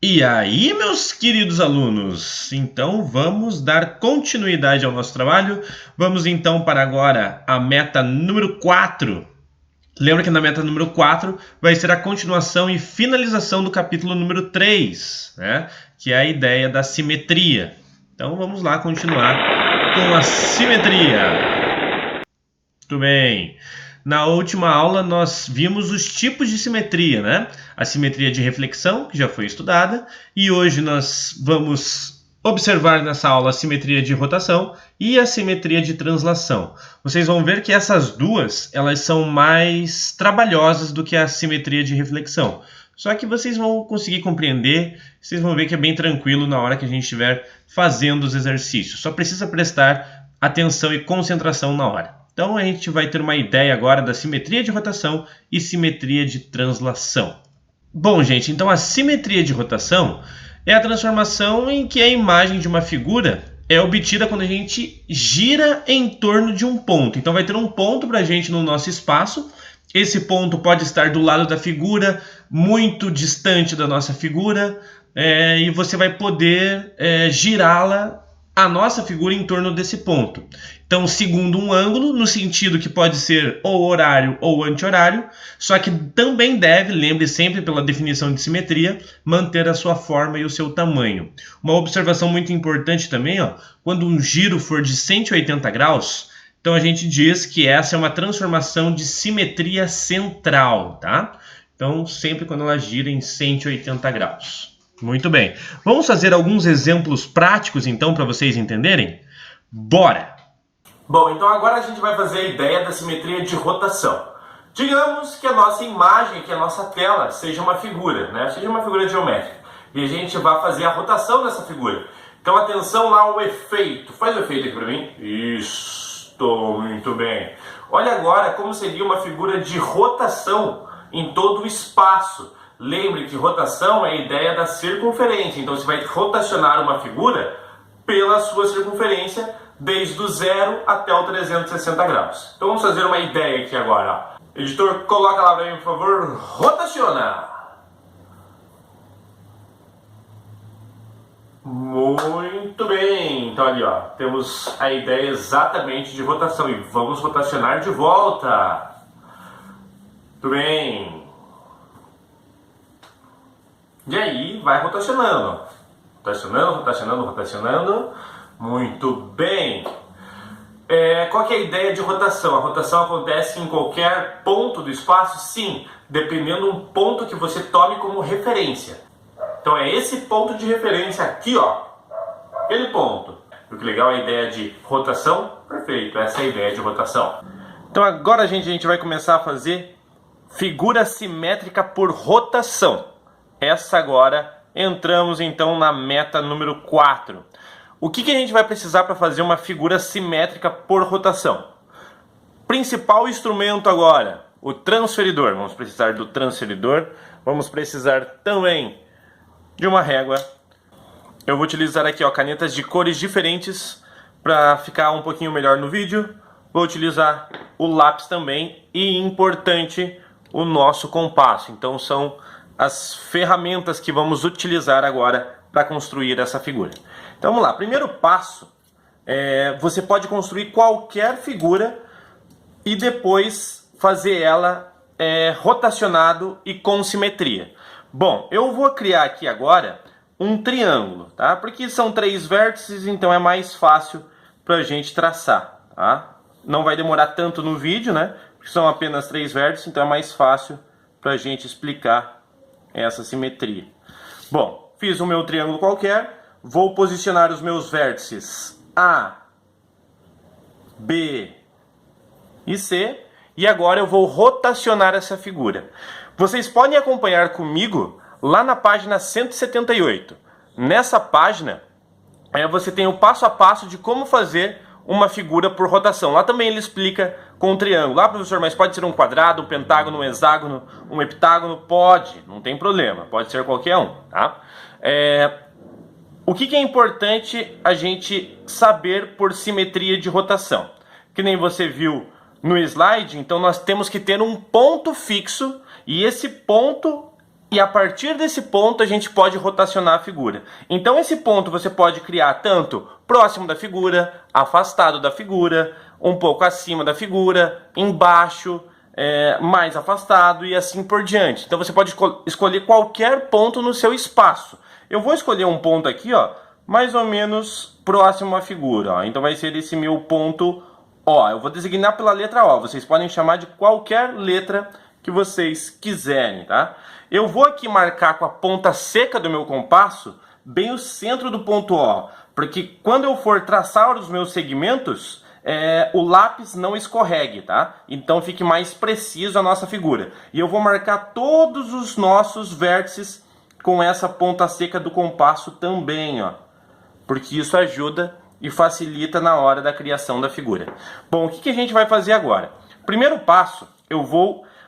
E aí, meus queridos alunos? Então vamos dar continuidade ao nosso trabalho. Vamos então para agora a meta número 4. Lembra que na meta número 4 vai ser a continuação e finalização do capítulo número 3, né? Que é a ideia da simetria. Então vamos lá continuar com a simetria. Muito bem. Na última aula nós vimos os tipos de simetria, né? A simetria de reflexão, que já foi estudada, e hoje nós vamos observar nessa aula a simetria de rotação e a simetria de translação. Vocês vão ver que essas duas, elas são mais trabalhosas do que a simetria de reflexão. Só que vocês vão conseguir compreender, vocês vão ver que é bem tranquilo na hora que a gente estiver fazendo os exercícios. Só precisa prestar atenção e concentração na hora. Então a gente vai ter uma ideia agora da simetria de rotação e simetria de translação. Bom, gente, então a simetria de rotação é a transformação em que a imagem de uma figura é obtida quando a gente gira em torno de um ponto. Então vai ter um ponto para a gente no nosso espaço. Esse ponto pode estar do lado da figura, muito distante da nossa figura, e você vai poder girá-la, a nossa figura, em torno desse ponto. Então, segundo um ângulo, no sentido que pode ser ou horário ou anti-horário, só que também deve, lembre sempre pela definição de simetria, manter a sua forma e o seu tamanho. Uma observação muito importante também, quando um giro for de 180 graus, então a gente diz que essa é uma transformação de simetria central, tá? Então, sempre quando ela gira em 180 graus. Muito bem. Vamos fazer alguns exemplos práticos, então, para vocês entenderem? Bora! Bom, então agora a gente vai fazer a ideia da simetria de rotação. Digamos que a nossa imagem, que a nossa tela, seja uma figura, né? Seja uma figura geométrica. E a gente vai fazer a rotação dessa figura. Então, atenção lá ao efeito. Faz o efeito aqui para mim. Isso, muito bem. Olha agora como seria uma figura de rotação em todo o espaço. Lembre que rotação é a ideia da circunferência. Então, você vai rotacionar uma figura pela sua circunferência, desde o 0 até o 360 graus. Então, vamos fazer uma ideia aqui agora. Editor, coloca lá para mim, por favor. Rotaciona. Muito bem. Então, ali, temos a ideia exatamente de rotação. E vamos rotacionar de volta. Muito bem. E aí, vai rotacionando. Rotacionando, rotacionando, rotacionando. Muito bem. Qual que é a ideia de rotação? A rotação acontece em qualquer ponto do espaço? Sim, dependendo do ponto que você tome como referência. Então é esse ponto de referência aqui, aquele ponto. O que legal é a ideia de rotação? Perfeito, essa é a ideia de rotação. Então agora a gente vai começar a fazer figura simétrica por rotação. Essa agora, entramos então na meta número 4. O que a gente vai precisar para fazer uma figura simétrica por rotação? Principal instrumento agora, o transferidor. Vamos precisar do transferidor. Vamos precisar também de uma régua. Eu vou utilizar aqui canetas de cores diferentes para ficar um pouquinho melhor no vídeo. Vou utilizar o lápis também e, importante, o nosso compasso. Então são as ferramentas que vamos utilizar agora para construir essa figura. Então vamos lá, primeiro passo, você pode construir qualquer figura e depois fazer ela rotacionado e com simetria. Bom, eu vou criar aqui agora um triângulo, tá? Porque são 3 vértices, então é mais fácil para a gente traçar, tá? Não vai demorar tanto no vídeo, né? Porque são apenas 3 vértices, então é mais fácil para a gente explicar essa simetria. Bom, fiz o meu triângulo qualquer. Vou posicionar os meus vértices A, B e C. E agora eu vou rotacionar essa figura. Vocês podem acompanhar comigo lá na página 178. Nessa página, você tem o passo a passo de como fazer uma figura por rotação. Lá também ele explica com um triângulo. Ah, professor, mas pode ser um quadrado, um pentágono, um hexágono, um heptágono? Pode, não tem problema. Pode ser qualquer um, tá? O que é importante a gente saber por simetria de rotação? Que nem você viu no slide, então nós temos que ter um ponto fixo, e esse ponto E a partir desse ponto a gente pode rotacionar a figura. Então esse ponto você pode criar tanto próximo da figura, afastado da figura, um pouco acima da figura, embaixo, mais afastado e assim por diante. Então você pode escolher qualquer ponto no seu espaço. Eu vou escolher um ponto aqui, ó, mais ou menos próximo à figura. Ó. Então vai ser esse meu ponto O. Eu vou designar pela letra O. Vocês podem chamar de qualquer letra que vocês quiserem, tá? Eu vou aqui marcar com a ponta seca do meu compasso bem o centro do ponto O, porque quando eu for traçar os meus segmentos, o lápis não escorregue, tá? Então fique mais preciso a nossa figura. E eu vou marcar todos os nossos vértices com essa ponta seca do compasso também, ó, porque isso ajuda e facilita na hora da criação da figura. Bom, o que a gente vai fazer agora? Primeiro passo,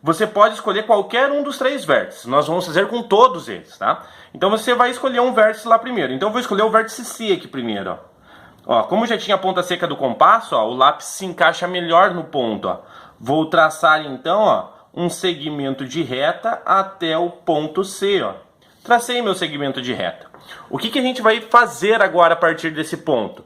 você pode escolher qualquer um dos 3 vértices. Nós vamos fazer com todos eles, tá? Então você vai escolher um vértice lá primeiro. Então eu vou escolher o vértice C aqui primeiro, ó. Ó, como já tinha a ponta seca do compasso, ó, o lápis se encaixa melhor no ponto, ó. Vou traçar então, ó, um segmento de reta até o ponto C, ó. Tracei meu segmento de reta. O que a gente vai fazer agora a partir desse ponto?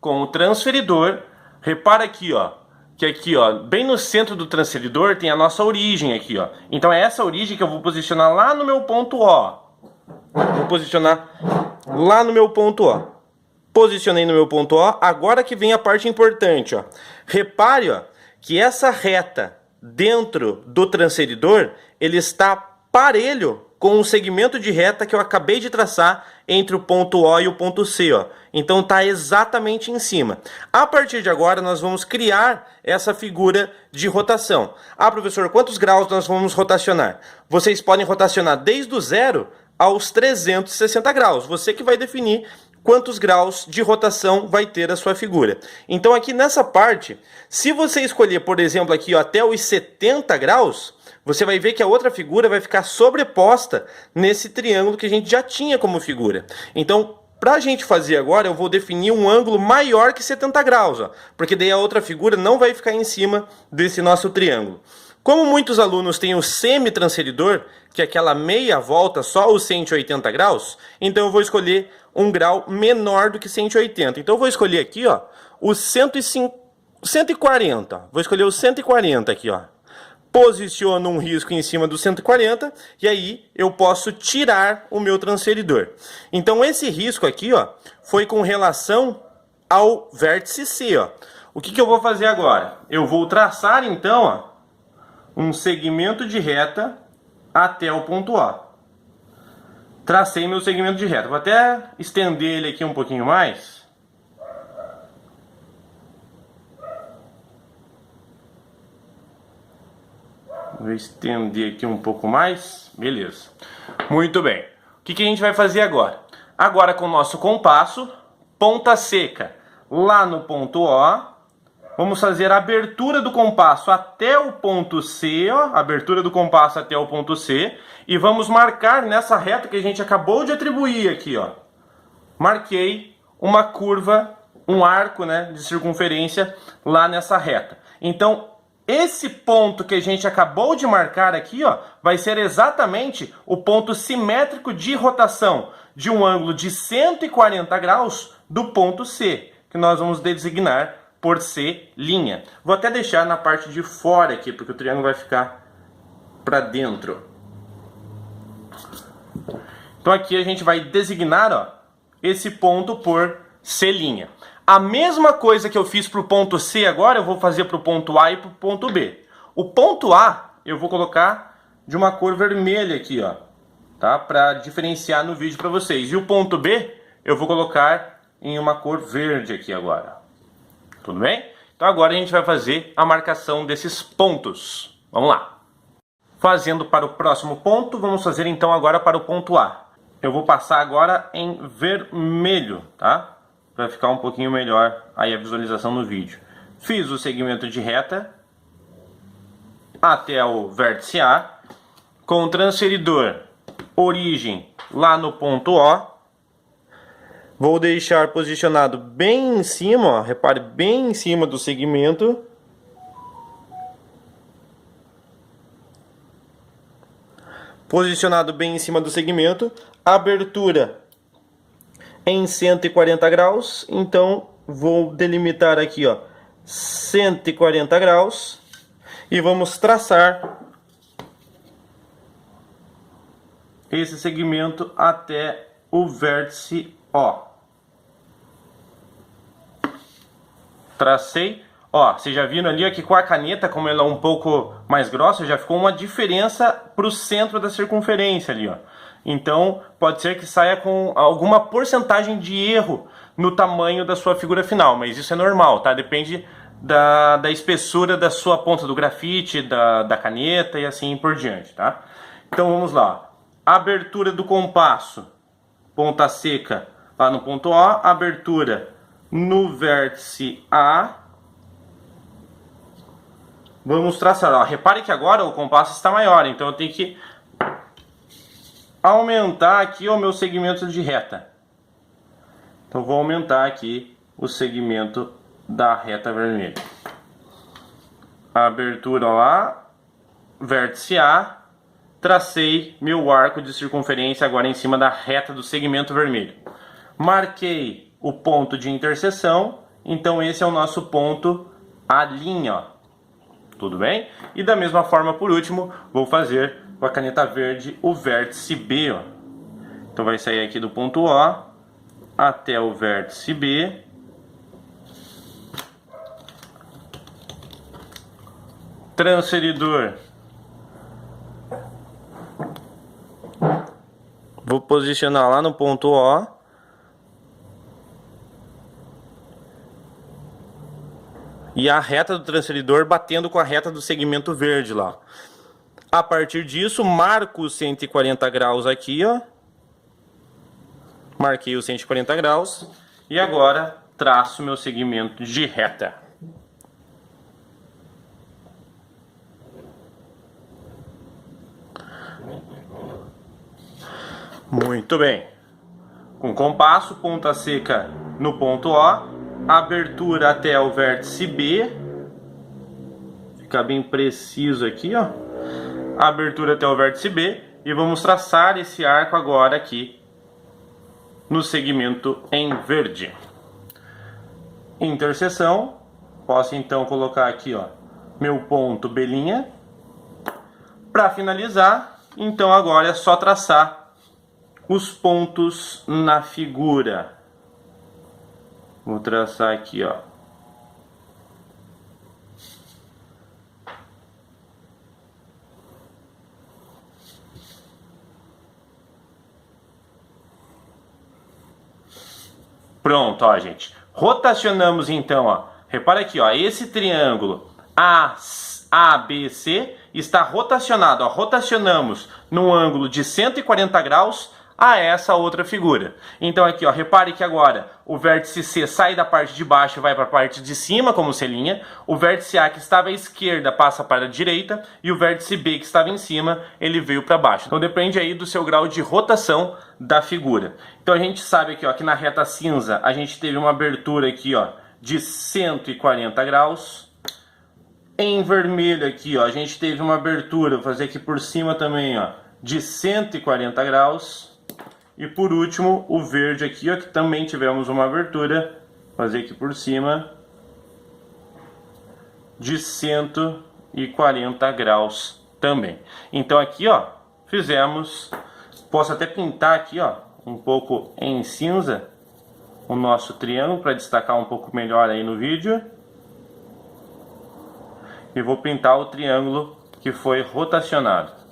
Com o transferidor, repara aqui, ó, que aqui, ó, bem no centro do transferidor tem a nossa origem aqui, ó. Então é essa origem que eu vou posicionar lá no meu ponto O. Vou posicionar lá no meu ponto O. Posicionei no meu ponto O. Agora que vem a parte importante, ó. Repare, ó, que essa reta dentro do transferidor, ele está parelho com o segmento de reta que eu acabei de traçar entre o ponto O e o ponto C, ó. Então está exatamente em cima. A partir de agora nós vamos criar essa figura de rotação. Ah, professor, quantos graus nós vamos rotacionar? Vocês podem rotacionar desde o 0 aos 360 graus. Você que vai definir quantos graus de rotação vai ter a sua figura. Então aqui nessa parte, se você escolher, por exemplo, aqui ó, até os 70 graus, você vai ver que a outra figura vai ficar sobreposta nesse triângulo que a gente já tinha como figura. Então, para a gente fazer agora, eu vou definir um ângulo maior que 70 graus, ó, porque daí a outra figura não vai ficar em cima desse nosso triângulo. Como muitos alunos têm o semi-transferidor, que é aquela meia volta, só os 180 graus, então eu vou escolher um grau menor do que 180. Então eu vou escolher aqui, ó, o 140. Vou escolher o 140 aqui, ó. Posiciono um risco em cima do 140 e aí eu posso tirar o meu transferidor. Então esse risco aqui, ó, foi com relação ao vértice C, ó. O que eu vou fazer agora? Eu vou traçar então, ó, um segmento de reta até o ponto O. Tracei meu segmento de reta. Vou até estender ele aqui um pouquinho mais. Vou estender aqui um pouco mais. Beleza. Muito bem. O que a gente vai fazer agora? Agora com o nosso compasso, ponta seca lá no ponto O. Vamos fazer a abertura do compasso até o ponto C, ó, abertura do compasso até o ponto C, e vamos marcar nessa reta que a gente acabou de atribuir aqui, ó. Marquei uma curva, um arco, né, de circunferência lá nessa reta. Então, esse ponto que a gente acabou de marcar aqui, ó, vai ser exatamente o ponto simétrico de rotação de um ângulo de 140 graus do ponto C, que nós vamos designar por C'. Vou até deixar na parte de fora aqui, porque o triângulo vai ficar para dentro. Então aqui a gente vai designar, ó, esse ponto por C'. A mesma coisa que eu fiz para o ponto C agora, eu vou fazer para o ponto A e para o ponto B. O ponto A eu vou colocar de uma cor vermelha aqui, ó, tá? Para diferenciar no vídeo para vocês. E o ponto B eu vou colocar em uma cor verde aqui agora. Tudo bem? Então agora a gente vai fazer a marcação desses pontos. Vamos lá. Fazendo para o próximo ponto, vamos fazer então agora para o ponto A. Eu vou passar agora em vermelho, tá? Para ficar um pouquinho melhor aí a visualização no vídeo. Fiz o segmento de reta até o vértice A, com o transferidor origem lá no ponto O. Vou deixar posicionado bem em cima, ó, repare, bem em cima do segmento. posicionado bem em cima do segmento, abertura em 140 graus, então vou delimitar aqui, ó, 140 graus e vamos traçar esse segmento até o vértice O. Tracei. Ó, vocês já viram ali ó, que com a caneta, como ela é um pouco mais grossa, já ficou uma diferença para o centro da circunferência ali, ó. Então, pode ser que saia com alguma porcentagem de erro no tamanho da sua figura final, mas isso é normal, tá? Depende da espessura da sua ponta do grafite, da caneta e assim por diante, tá? Então, vamos lá. Abertura do compasso, ponta seca lá no ponto O, abertura no vértice A. Vamos traçar, ó. Repare que agora o compasso está maior, então eu tenho que aumentar aqui o meu segmento de reta. Então vou aumentar aqui o segmento da reta vermelha. Abertura lá, vértice A, tracei meu arco de circunferência agora em cima da reta do segmento vermelho. Marquei o ponto de interseção, então esse é o nosso ponto A', ó. Tudo bem? E da mesma forma, por último, vou fazer com a caneta verde o vértice B, ó. Então vai sair aqui do ponto O até o vértice B. Transferidor. Vou posicionar lá no ponto O. E a reta do transferidor batendo com a reta do segmento verde lá. A partir disso, marco os 140 graus aqui, ó. Marquei os 140 graus. E agora traço meu segmento de reta. Muito bem. Com compasso, ponta seca no ponto O. Abertura até o vértice B. Fica bem preciso aqui, ó. Abertura até o vértice B. E vamos traçar esse arco agora aqui no segmento em verde. Interseção. Posso então colocar aqui, ó, meu ponto B'. Para finalizar, então agora é só traçar os pontos na figura. Vou traçar aqui, ó. Pronto, ó, gente. Rotacionamos então, ó. Repara aqui, ó. Esse triângulo ABC está rotacionado, ó. Rotacionamos num ângulo de 140 graus a essa outra figura. Então aqui, ó, repare que agora o vértice C sai da parte de baixo e vai para a parte de cima como selinha. O vértice A que estava à esquerda passa para a direita e o vértice B que estava em cima, ele veio para baixo. Então depende aí do seu grau de rotação da figura. Então a gente sabe aqui, ó, que na reta cinza a gente teve uma abertura aqui, ó, de 140 graus. Em vermelho aqui, ó, a gente teve uma abertura, vou fazer aqui por cima também, ó, de 140 graus. E por último, o verde aqui, ó, que também tivemos uma abertura, vou fazer aqui por cima, de 140 graus também. Então aqui, ó, fizemos, posso até pintar aqui, ó, um pouco em cinza, o nosso triângulo para destacar um pouco melhor aí no vídeo. E vou pintar o triângulo que foi rotacionado.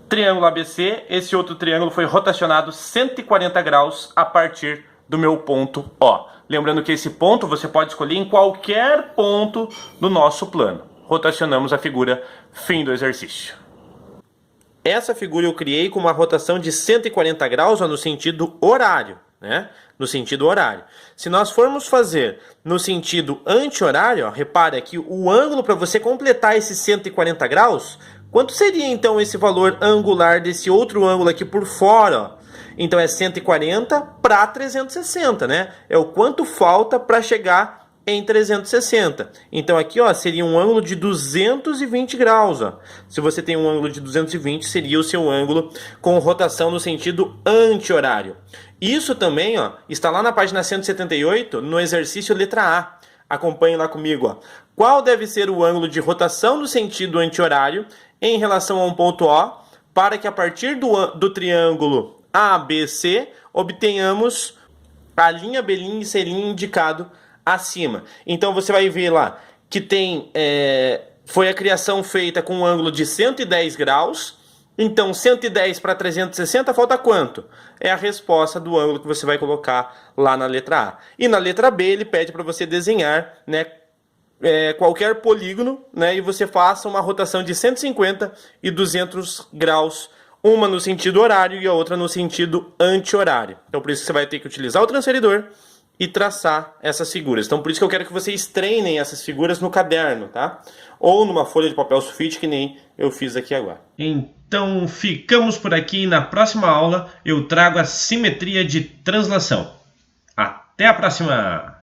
Triângulo ABC, esse outro triângulo foi rotacionado 140 graus a partir do meu ponto O. Lembrando que esse ponto você pode escolher em qualquer ponto do nosso plano. Rotacionamos a figura, fim do exercício. Essa figura eu criei com uma rotação de 140 graus no sentido horário, né? No sentido horário. Se nós formos fazer no sentido anti-horário, repare aqui o ângulo para você completar esses 140 graus, quanto seria então esse valor angular desse outro ângulo aqui por fora, ó? Então é 140 para 360, né? É o quanto falta para chegar em 360. Então aqui, ó, seria um ângulo de 220 graus. Ó. Se você tem um ângulo de 220, seria o seu ângulo com rotação no sentido anti-horário. Isso também, ó, está lá na página 178, no exercício letra A. Acompanhe lá comigo. Ó. Qual deve ser o ângulo de rotação no sentido anti-horário em relação a um ponto O, para que a partir do triângulo ABC obtenhamos a linha B' e C' indicado acima. Então você vai ver lá que foi a criação feita com um ângulo de 110 graus. Então 110 para 360 falta quanto? É a resposta do ângulo que você vai colocar lá na letra A. E na letra B ele pede para você desenhar, né, qualquer polígono, né, e você faça uma rotação de 150 e 200 graus, uma no sentido horário e a outra no sentido anti-horário. Então por isso que você vai ter que utilizar o transferidor e traçar essas figuras. Então por isso que eu quero que vocês treinem essas figuras no caderno, tá? Ou numa folha de papel sulfite, que nem eu fiz aqui agora. Então ficamos por aqui e na próxima aula eu trago a simetria de translação. Até a próxima!